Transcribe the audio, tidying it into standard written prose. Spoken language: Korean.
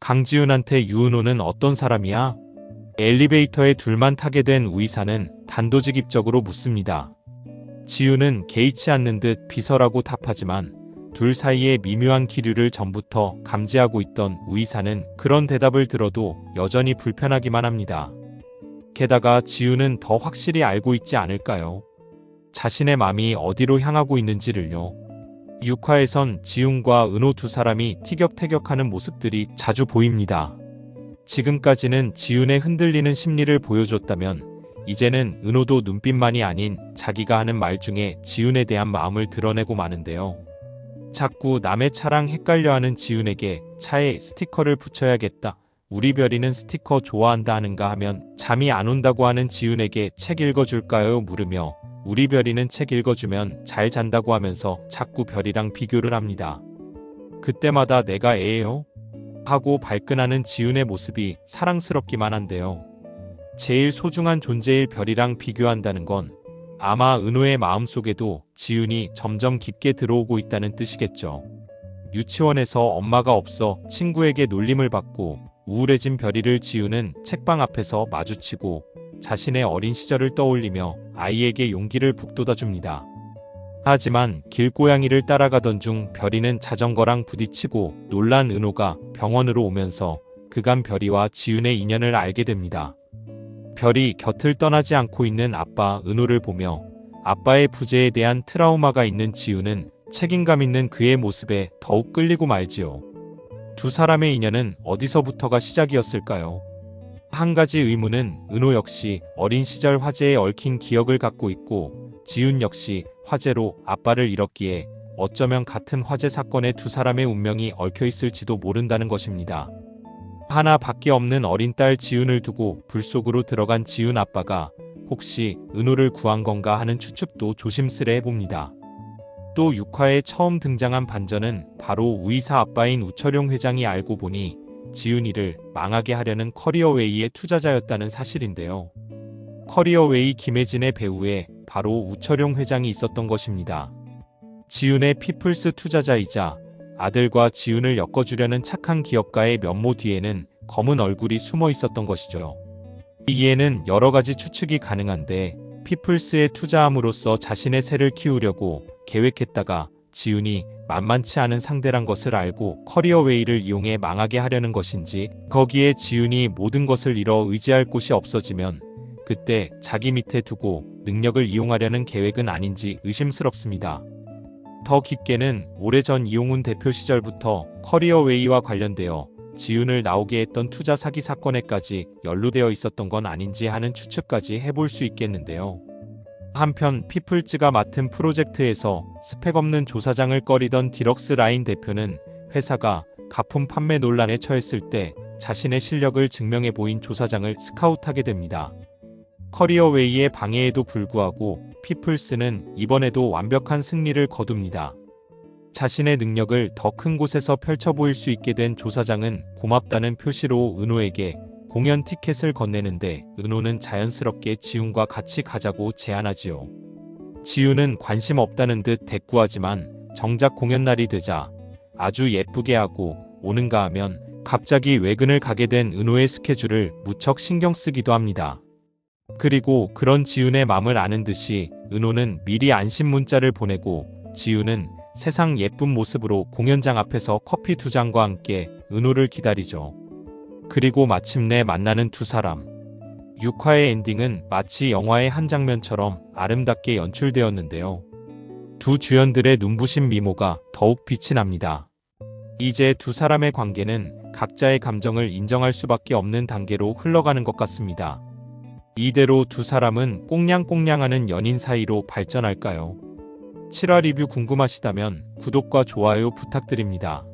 강지훈한테 유은호는 어떤 사람이야? 엘리베이터에 둘만 타게 된 우이사는 단도직입적으로 묻습니다. 지훈은 개의치 않는 듯 비서라고 답하지만 둘 사이의 미묘한 기류를 전부터 감지하고 있던 우이사는 그런 대답을 들어도 여전히 불편하기만 합니다. 게다가 지훈은 더 확실히 알고 있지 않을까요? 자신의 마음이 어디로 향하고 있는지를요. 6화에선 지훈과 은호 두 사람이 티격태격하는 모습들이 자주 보입니다. 지금까지는 지훈의 흔들리는 심리를 보여줬다면 이제는 은호도 눈빛만이 아닌 자기가 하는 말 중에 지훈에 대한 마음을 드러내고 마는데요. 자꾸 남의 차랑 헷갈려하는 지훈에게 차에 스티커를 붙여야겠다. 우리 별이는 스티커 좋아한다 하는가 하면 잠이 안 온다고 하는 지훈에게 책 읽어줄까요? 물으며 우리 별이는 책 읽어주면 잘 잔다고 하면서 자꾸 별이랑 비교를 합니다. 그때마다 내가 애예요? 하고 발끈하는 지훈의 모습이 사랑스럽기만 한데요. 제일 소중한 존재일 별이랑 비교한다는 건 아마 은호의 마음속에도 지훈이 점점 깊게 들어오고 있다는 뜻이겠죠. 유치원에서 엄마가 없어 친구에게 놀림을 받고 우울해진 별이를 지훈은 책방 앞에서 마주치고 자신의 어린 시절을 떠올리며 아이에게 용기를 북돋아줍니다. 하지만 길고양이를 따라가던 중 별이는 자전거랑 부딪히고 놀란 은호가 병원으로 오면서 그간 별이와 지훈의 인연을 알게 됩니다. 별이 곁을 떠나지 않고 있는 아빠 은호를 보며 아빠의 부재에 대한 트라우마가 있는 지훈은 책임감 있는 그의 모습에 더욱 끌리고 말지요. 두 사람의 인연은 어디서부터가 시작이었을까요? 한 가지 의문은 은호 역시 어린 시절 화재에 얽힌 기억을 갖고 있고 지훈 역시 화재로 아빠를 잃었기에 어쩌면 같은 화재 사건에 두 사람의 운명이 얽혀 있을지도 모른다는 것입니다. 하나밖에 없는 어린 딸 지훈을 두고 불 속으로 들어간 지훈 아빠가 혹시 은호를 구한 건가 하는 추측도 조심스레 해봅니다. 또 6화에 처음 등장한 반전은 바로 우이사 아빠인 우철용 회장이 알고 보니 지훈이를 망하게 하려는 커리어웨이의 투자자였다는 사실인데요. 커리어웨이 김혜진의 배후에 바로 우철용 회장이 있었던 것입니다. 지훈의 피플스 투자자이자 아들과 지훈을 엮어주려는 착한 기업가의 면모 뒤에는 검은 얼굴이 숨어 있었던 것이죠. 이에는 여러 가지 추측이 가능한데 피플스에 투자함으로써 자신의 세를 키우려고 계획했다가 지훈이 만만치 않은 상대란 것을 알고 커리어웨이를 이용해 망하게 하려는 것인지 거기에 지훈이 모든 것을 잃어 의지할 곳이 없어지면 그때 자기 밑에 두고 능력을 이용하려는 계획은 아닌지 의심스럽습니다. 더 깊게는 오래전 이용훈 대표 시절부터 커리어웨이와 관련되어 지훈을 나오게 했던 투자 사기 사건에까지 연루되어 있었던 건 아닌지 하는 추측까지 해볼 수 있겠는데요. 한편 피플즈가 맡은 프로젝트에서 스펙 없는 조사장을 꺼리던 디럭스 라인 대표는 회사가 가품 판매 논란에 처했을 때 자신의 실력을 증명해 보인 조사장을 스카우트하게 됩니다. 커리어웨이의 방해에도 불구하고 피플스는 이번에도 완벽한 승리를 거둡니다. 자신의 능력을 더 큰 곳에서 펼쳐 보일 수 있게 된 조사장은 고맙다는 표시로 은호에게 공연 티켓을 건네는데 은호는 자연스럽게 지훈과 같이 가자고 제안하지요. 지훈은 관심 없다는 듯 대꾸하지만 정작 공연 날이 되자 아주 예쁘게 하고 오는가 하면 갑자기 외근을 가게 된 은호의 스케줄을 무척 신경 쓰기도 합니다. 그리고 그런 지훈의 마음을 아는 듯이 은호는 미리 안심 문자를 보내고 지훈은 세상 예쁜 모습으로 공연장 앞에서 커피 2잔과 함께 은호를 기다리죠. 그리고 마침내 만나는 두 사람. 6화의 엔딩은 마치 영화의 한 장면처럼 아름답게 연출되었는데요. 두 주연들의 눈부신 미모가 더욱 빛이 납니다. 이제 두 사람의 관계는 각자의 감정을 인정할 수밖에 없는 단계로 흘러가는 것 같습니다. 이대로 두 사람은 꽁냥꽁냥하는 연인 사이로 발전할까요? 7화 리뷰 궁금하시다면 구독과 좋아요 부탁드립니다.